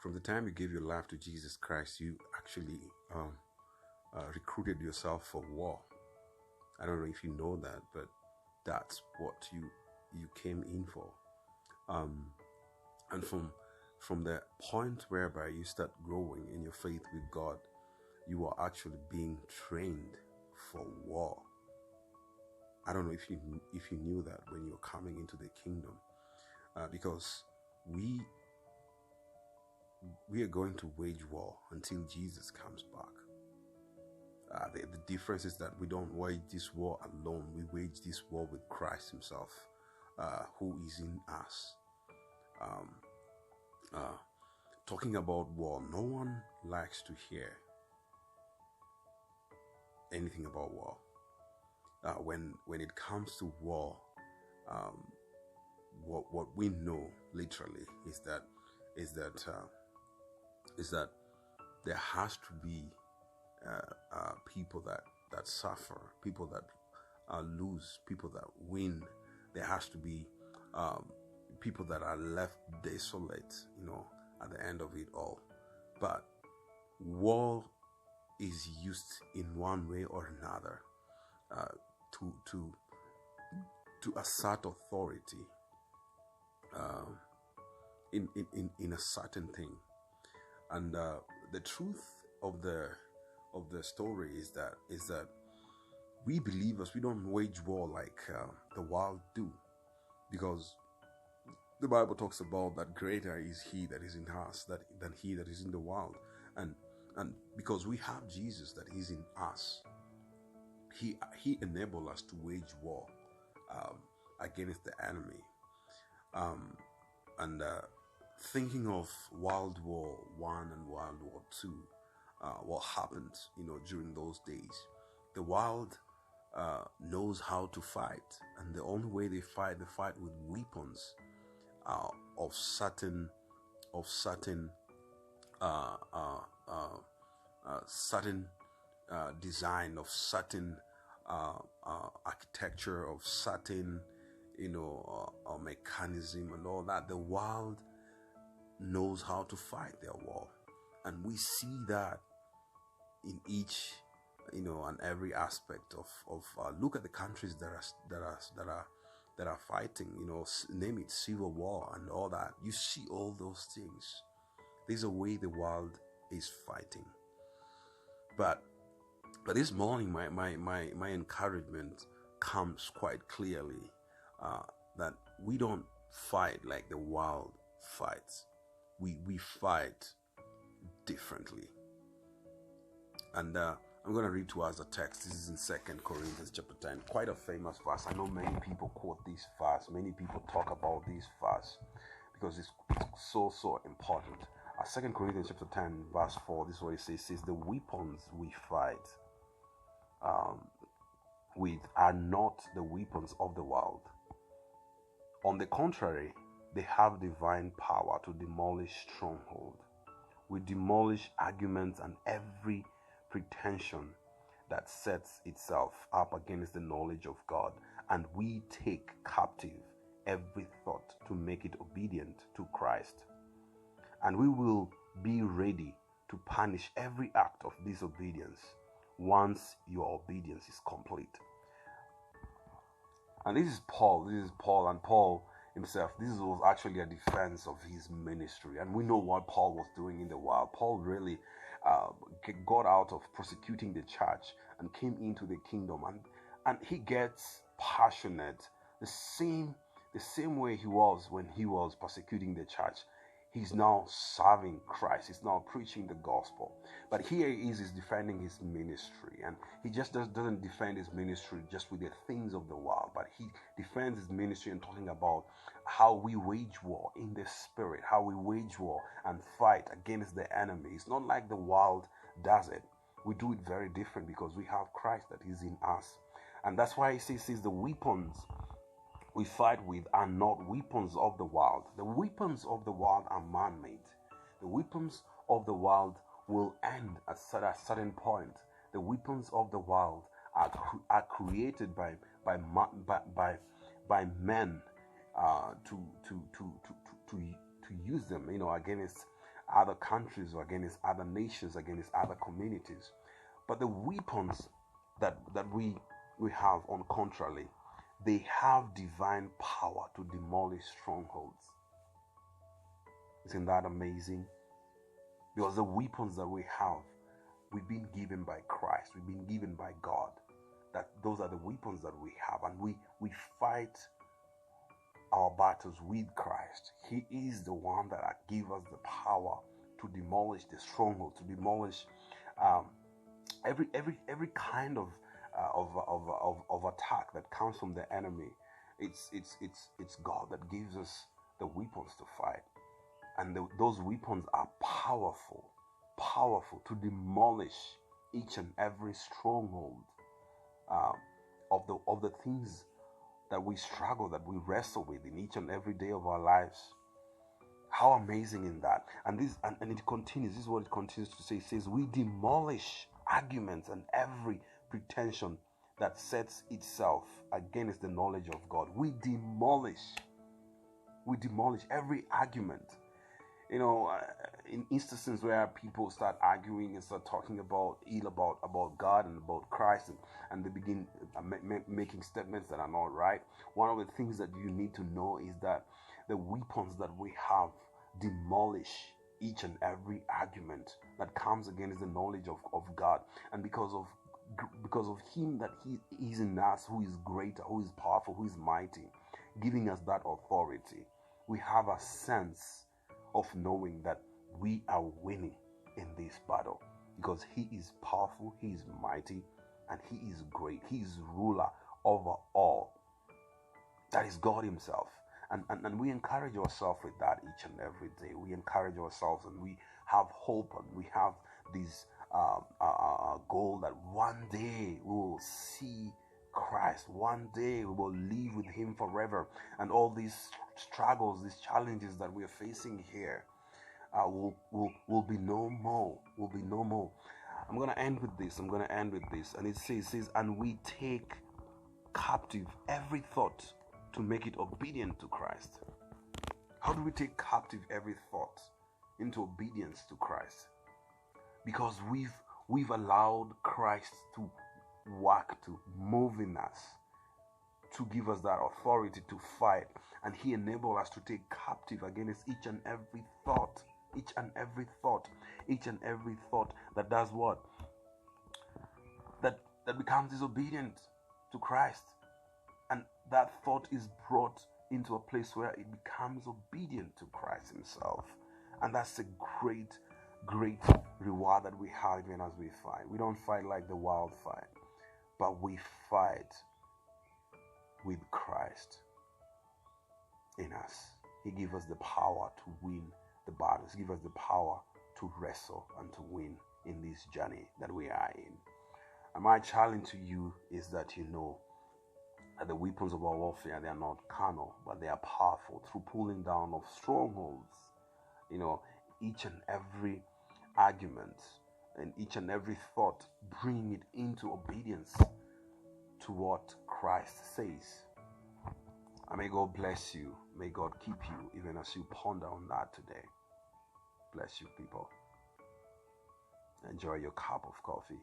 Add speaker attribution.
Speaker 1: From the time you gave your life to Jesus Christ, you actually recruited yourself for war. I don't know if you know that, but that's what you came in for. And from the point whereby you start growing in your faith with God, you are actually being trained for war. I don't know if you knew that when you're coming into the kingdom, because we are going to wage war until Jesus comes back. The difference is that we don't wage this war alone. We wage this war with Christ himself, who is in us. Talking about war, no one likes to hear anything about war. When it comes to war, what we know literally is that there has to be people that suffer, people that lose, people that win. There has to be people that are left desolate, at the end of it all. But war is used in one way or another to assert authority in a certain thing. And the truth of the story is that we believers, we don't wage war like the world do, because the Bible talks about that greater is he that is in us than he that is in the world. And because we have Jesus that is in us, he enables us to wage war against the enemy. Thinking of World War I and World War II, what happened, during those days, the world knows how to fight, and the only way they fight with weapons of certain design, of certain architecture, of certain mechanism and all that. The world knows how to fight their war, and we see that in each and every aspect of look at the countries that are fighting, name it, civil war and all that. You see all those things. There's a way the world is fighting. But this morning, my encouragement comes quite clearly that we don't fight like the world fights. We fight differently. And I'm going to read to us a text. This is in 2 Corinthians chapter 10. Quite a famous verse. I know many people quote this verse. Many people talk about this verse because it's so important. 2 Corinthians chapter 10 verse 4, this is what it says. It says, the weapons we fight with are not the weapons of the world. On the contrary, they have divine power to demolish strongholds. We demolish arguments and every pretension that sets itself up against the knowledge of God, and we take captive every thought to make it obedient to Christ. And we will be ready to punish every act of disobedience once your obedience is complete. And this is Paul, and Paul himself, this was actually a defense of his ministry. And we know what Paul was doing in the world. Paul really got out of persecuting the church and came into the kingdom, and he gets passionate the same way he was when he was persecuting the church. He's now serving Christ. He's now preaching the gospel. But here he is defending his ministry. And he just doesn't defend his ministry just with the things of the world, but he defends his ministry and talking about how we wage war in the spirit, how we wage war and fight against the enemy. It's not like the world does it. We do it very different because we have Christ that is in us. And that's why he says the weapons we fight with are not weapons of the world. The weapons of the world are man-made. The weapons of the world will end at a certain point. The weapons of the world are created by men to use them, against other countries or against other nations, against other communities. But the weapons that we have, on contrary, they have divine power to demolish strongholds. Isn't that amazing? Because the weapons that we have, we've been given by Christ, we've been given by God. That those are the weapons that we have, and we fight our battles with Christ. He is the one that gives us the power to demolish the stronghold, to demolish every kind of attack that comes from the enemy. It's God that gives us the weapons to fight, and those weapons are powerful to demolish each and every stronghold of the things that we struggle, that we wrestle with in each and every day of our lives. How amazing in that. And it continues. This is what it continues to say. It says, we demolish arguments and every pretension that sets itself against the knowledge of God. We demolish every argument. In instances where people start arguing and start talking about God and about Christ, and they begin making statements that are not right. One of the things that you need to know is that the weapons that we have demolish each and every argument that comes against the knowledge of God, and because of Him that He is in us, who is greater, who is powerful, who is mighty, giving us that authority. We have a sense of knowing that we are winning in this battle, because He is powerful, He is mighty, and He is great. He is ruler over all. That is God Himself. And we encourage ourselves with that each and every day. We encourage ourselves, and we have hope, and we have this goal that one day we will see Christ. One day we will live with Him forever, and all these struggles, these challenges that we are facing here will be no more. Will be no more. I'm gonna end with this. And it says, and we take captive every thought to make it obedient to Christ. How do we take captive every thought into obedience to Christ? Because we've allowed Christ to work, to move in us, to give us that authority to fight, and He enabled us to take captive against each and every thought that does what? That becomes disobedient to Christ. And that thought is brought into a place where it becomes obedient to Christ Himself. And that's a great reward that we have even as we fight. We don't fight like the wild fight, but we fight with Christ in us. He gives us the power to win the battles. He gives us the power to wrestle and to win in this journey that we are in. And my challenge to you is that you know that the weapons of our warfare, they are not carnal, but they are powerful through pulling down of strongholds. Each and every argument and each and every thought, bring it into obedience to what Christ says. And may God bless you. May God keep you even as you ponder on that today. Bless you, people. Enjoy your cup of coffee.